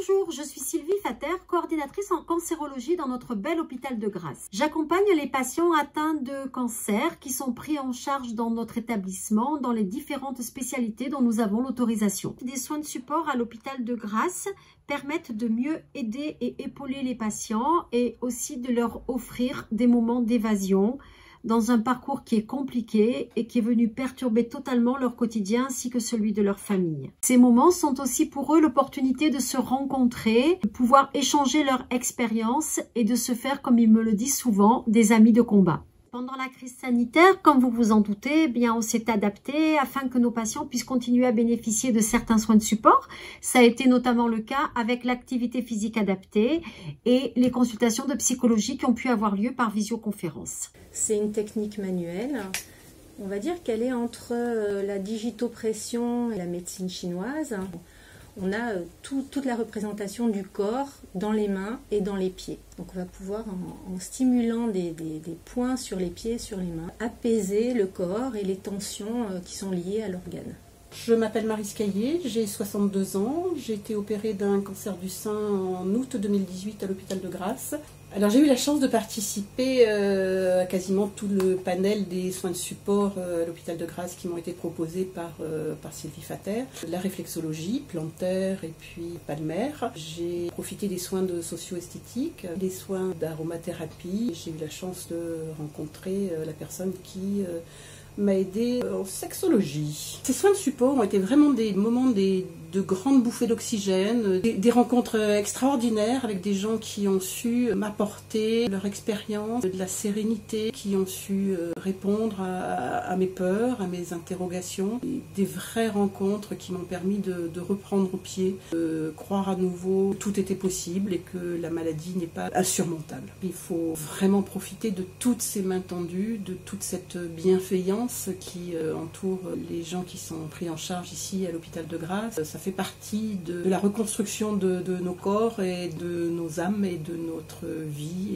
Bonjour, je suis Sylvie Fater, coordinatrice en cancérologie dans notre bel hôpital de Grasse. J'accompagne les patients atteints de cancer qui sont pris en charge dans notre établissement dans les différentes spécialités dont nous avons l'autorisation. Des soins de support à l'hôpital de Grasse permettent de mieux aider et épauler les patients et aussi de leur offrir des moments d'évasion dans un parcours qui est compliqué et qui est venu perturber totalement leur quotidien ainsi que celui de leur famille. Ces moments sont aussi pour eux l'opportunité de se rencontrer, de pouvoir échanger leur expérience et de se faire, comme ils me le disent souvent, des amis de combat. Pendant la crise sanitaire, comme vous vous en doutez, eh bien on s'est adapté afin que nos patients puissent continuer à bénéficier de certains soins de support. Ça a été notamment le cas avec l'activité physique adaptée et les consultations de psychologie qui ont pu avoir lieu par visioconférence. C'est une technique manuelle. On va dire qu'elle est entre la digitopression et la médecine chinoise. On a toute la représentation du corps dans les mains et dans les pieds. Donc on va pouvoir, en stimulant des points sur les pieds et sur les mains, apaiser le corps et les tensions qui sont liées à l'organe. Je m'appelle Maryse Caillé, j'ai 62 ans, j'ai été opérée d'un cancer du sein en août 2018 à l'hôpital de Grasse. Alors j'ai eu la chance de participer à quasiment tout le panel des soins de support à l'hôpital de Grasse qui m'ont été proposés par Sylvie Fater. La réflexologie, plantaire et puis palmaire. J'ai profité des soins de socio-esthétique, des soins d'aromathérapie. J'ai eu la chance de rencontrer la personne qui m'a aidée en sexologie. Ces soins de support ont été vraiment des moments de grandes bouffées d'oxygène, des rencontres extraordinaires avec des gens qui ont su m'apporter leur expérience, de la sérénité, qui ont su répondre à mes peurs, à mes interrogations. Des vraies rencontres qui m'ont permis de reprendre au pied, de croire à nouveau que tout était possible et que la maladie n'est pas insurmontable. Il faut vraiment profiter de toutes ces mains tendues, de toute cette bienveillance qui entoure les gens qui sont pris en charge ici à l'hôpital de Grasse. Ça fait partie de la reconstruction de nos corps et de nos âmes et de notre vie.